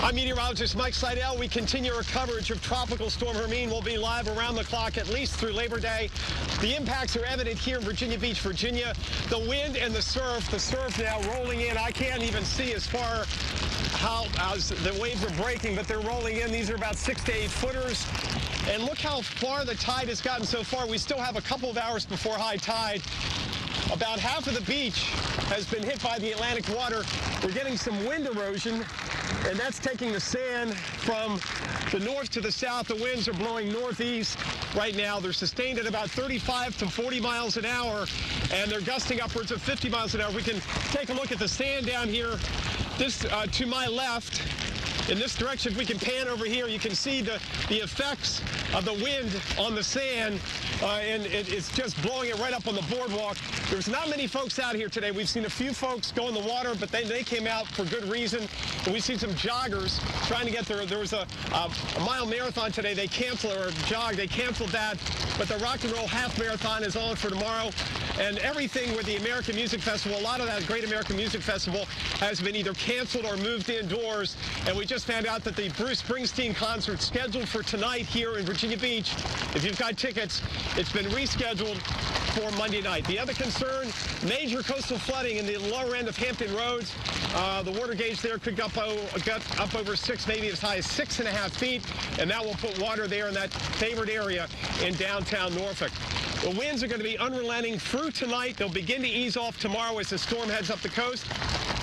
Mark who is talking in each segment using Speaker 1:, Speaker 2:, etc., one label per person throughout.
Speaker 1: I'm meteorologist Mike Seidel. We continue our coverage of Tropical Storm Hermine. We'll be live around the clock at least through Labor Day. The impacts are evident here in Virginia Beach, Virginia. The wind and the surf now rolling in. I can't even see as far as the waves are breaking, but they're rolling in. These are about 6 to 8 footers. And look how far the tide has gotten so far. We still have a couple of hours before high tide. About half of the beach has been hit by the Atlantic water. We're getting some wind erosion, and that's taking the sand from the north to the south. The winds are blowing northeast right now. They're sustained at about 35 to 40 miles an hour, and they're gusting upwards of 50 miles an hour. We can take a look at the sand down here. This to my left. In this direction, if we can pan over here, you can see the effects of the wind on the sand, and it's just blowing it right up on the boardwalk. There's not many folks out here today. We've seen a few folks go in the water, but they came out for good reason. And we've seen some joggers trying to get there. There was a mile marathon today. They canceled, or jog, they canceled that. But the Rock and Roll Half Marathon is on for tomorrow. And everything with the American Music Festival, a lot of that Great American Music Festival has been either canceled or moved indoors. And we just found out that the Bruce Springsteen concert scheduled for tonight here in Virginia Beach, if you've got tickets, it's been rescheduled for Monday night. The other concern, major coastal flooding in the lower end of Hampton Roads. The water gauge there could get up over 6, maybe as high as 6.5 feet, and that will put water there in that favored area in downtown Norfolk. The winds are going to be unrelenting through tonight. They'll begin to ease off tomorrow as the storm heads up the coast.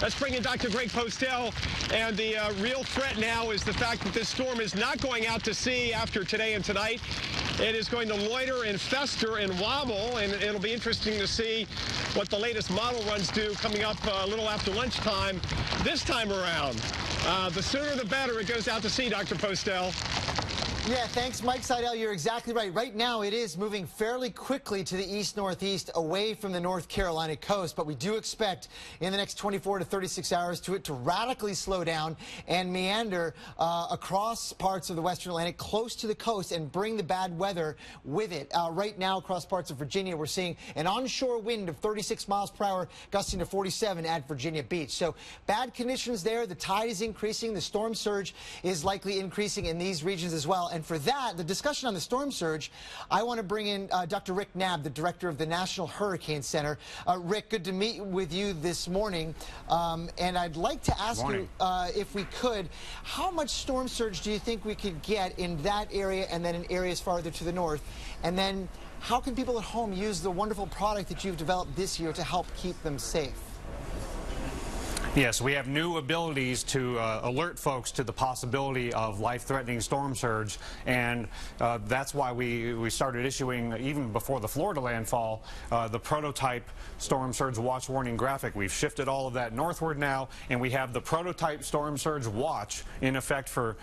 Speaker 1: Let's bring in Dr. Greg Postel. And the real threat now is the fact that this storm is not going out to sea after today and tonight. It is going to loiter and fester and wobble, and it'll be interesting to see what the latest model runs do coming up a little after lunchtime this time around. The sooner the better it goes out to sea, Dr. Postel.
Speaker 2: Yeah, thanks, Mike Seidel. You're exactly right. Right now, it is moving fairly quickly to the east-northeast, away from the North Carolina coast. But we do expect in the next 24 to 36 hours it to radically slow down and meander across parts of the western Atlantic, close to the coast, and bring the bad weather with it. Right now, across parts of Virginia, we're seeing an onshore wind of 36 miles per hour, gusting to 47 at Virginia Beach. So bad conditions there. The tide is increasing. The storm surge is likely increasing in these regions as well. And for that, the discussion on the storm surge, I want to bring in Dr. Rick Knabb, the director of the National Hurricane Center. Rick, good to meet with you this morning. And I'd like to ask you, if we could, how much storm surge do you think we could get in that area and then in areas farther to the north? And then how can people at home use the wonderful product that you've developed this year to help keep them safe?
Speaker 3: Yes, we have new abilities to alert folks to the possibility of life-threatening storm surge, and that's why we started issuing, even before the Florida landfall, the prototype storm surge watch warning graphic. We've shifted all of that northward now, and we have the prototype storm surge watch in effect for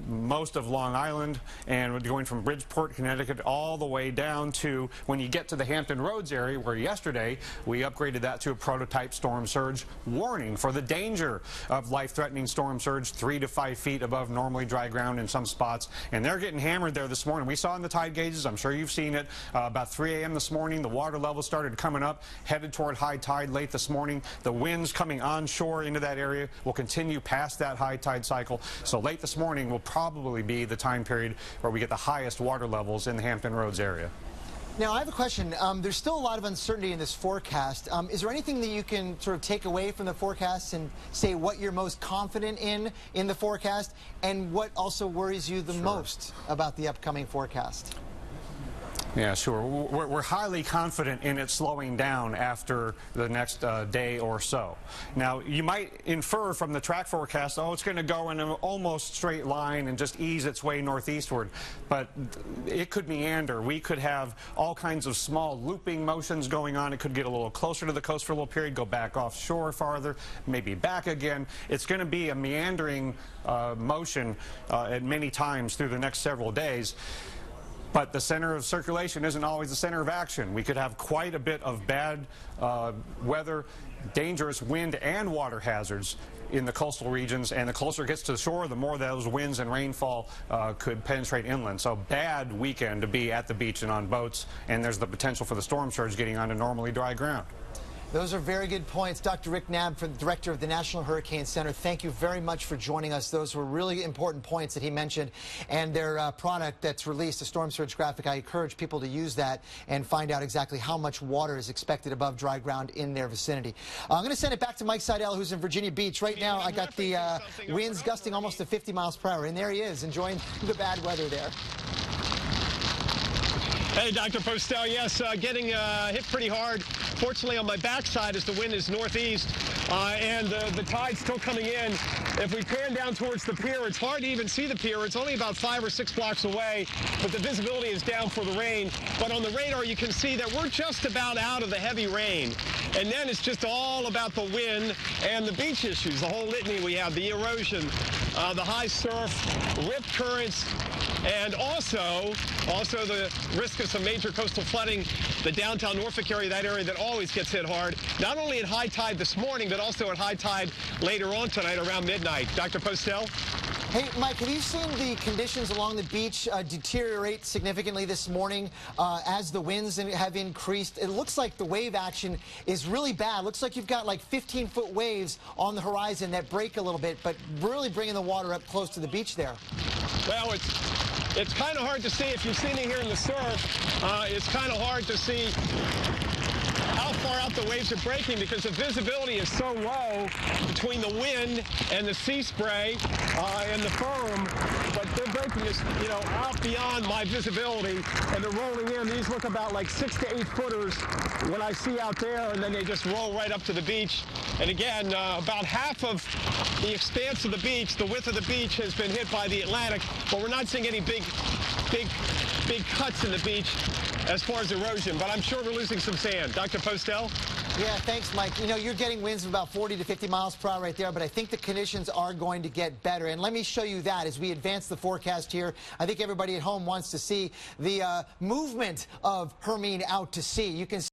Speaker 3: most of Long Island, and going from Bridgeport, Connecticut, all the way down to when you get to the Hampton Roads area, where yesterday we upgraded that to a prototype storm surge warning for the danger of life-threatening storm surge 3 to 5 feet above normally dry ground in some spots. And they're getting hammered there this morning. We saw in the tide gauges, I'm sure you've seen it, about 3 a.m. this morning, the water level started coming up, headed toward high tide late this morning. The winds coming onshore into that area will continue past that high tide cycle. So late this morning will probably be the time period where we get the highest water levels in the Hampton Roads area.
Speaker 2: Now, I have a question. There's still a lot of uncertainty in this forecast. Is there anything that you can sort of take away from the forecast and say what you're most confident in the forecast, and what also worries you the most about the upcoming forecast?
Speaker 3: Yeah, sure. We're highly confident in it slowing down after the next day or so. Now, you might infer from the track forecast, oh, it's going to go in an almost straight line and just ease its way northeastward. But it could meander. We could have all kinds of small looping motions going on. It could get a little closer to the coast for a little period, go back offshore farther, maybe back again. It's going to be a meandering motion at many times through the next several days. But the center of circulation isn't always the center of action. We could have quite a bit of bad weather, dangerous wind and water hazards in the coastal regions, and the closer it gets to the shore, the more those winds and rainfall could penetrate inland. So bad weekend to be at the beach and on boats, and there's the potential for the storm surge getting onto normally dry ground.
Speaker 2: Those are very good points. Dr. Rick Knabb, director of the National Hurricane Center, thank you very much for joining us. Those were really important points that he mentioned. And their product that's released, the storm surge graphic, I encourage people to use that and find out exactly how much water is expected above dry ground in their vicinity. I'm going to send it back to Mike Seidel, who's in Virginia Beach. Right now, I got the winds gusting almost to 50 miles per hour. And there he is, enjoying the bad weather there.
Speaker 1: Hey, Dr. Postel, yes, getting hit pretty hard. Fortunately, on my backside as the wind is northeast and the tide's still coming in. If we pan down towards the pier, it's hard to even see the pier. It's only about 5 or 6 blocks away, but the visibility is down for the rain. But on the radar, you can see that we're just about out of the heavy rain. And then it's just all about the wind and the beach issues, the whole litany we have, the erosion, the high surf, rip currents, and also the risk of some major coastal flooding, the downtown Norfolk area, that area that always gets hit hard, not only at high tide this morning, but also at high tide later on tonight around midnight. Dr. Postel?
Speaker 2: Hey, Mike, have you seen the conditions along the beach deteriorate significantly this morning as the winds have increased? It looks like the wave action is really bad. Looks like you've got like 15-foot waves on the horizon that break a little bit, but really bringing the water up close to the beach there.
Speaker 1: Well, it's kind of hard to see. If you've seen it here in the surf, it's kind of hard to see how far out the waves are breaking because the visibility is so low between the wind and the sea spray and the foam, but they're breaking this, out beyond my visibility, and they're rolling in. These look about like 6 to 8 footers what I see out there, and then they just roll right up to the beach. And again, about half of the expanse of the beach, the width of the beach, has been hit by the Atlantic, but we're not seeing any big cuts in the beach as far as erosion, but I'm sure we're losing some sand. Dr. Postel?
Speaker 2: Yeah, thanks, Mike. You're getting winds of about 40 to 50 miles per hour right there, but I think the conditions are going to get better. And let me show you that as we advance the forecast here. I think everybody at home wants to see the movement of Hermine out to sea. You can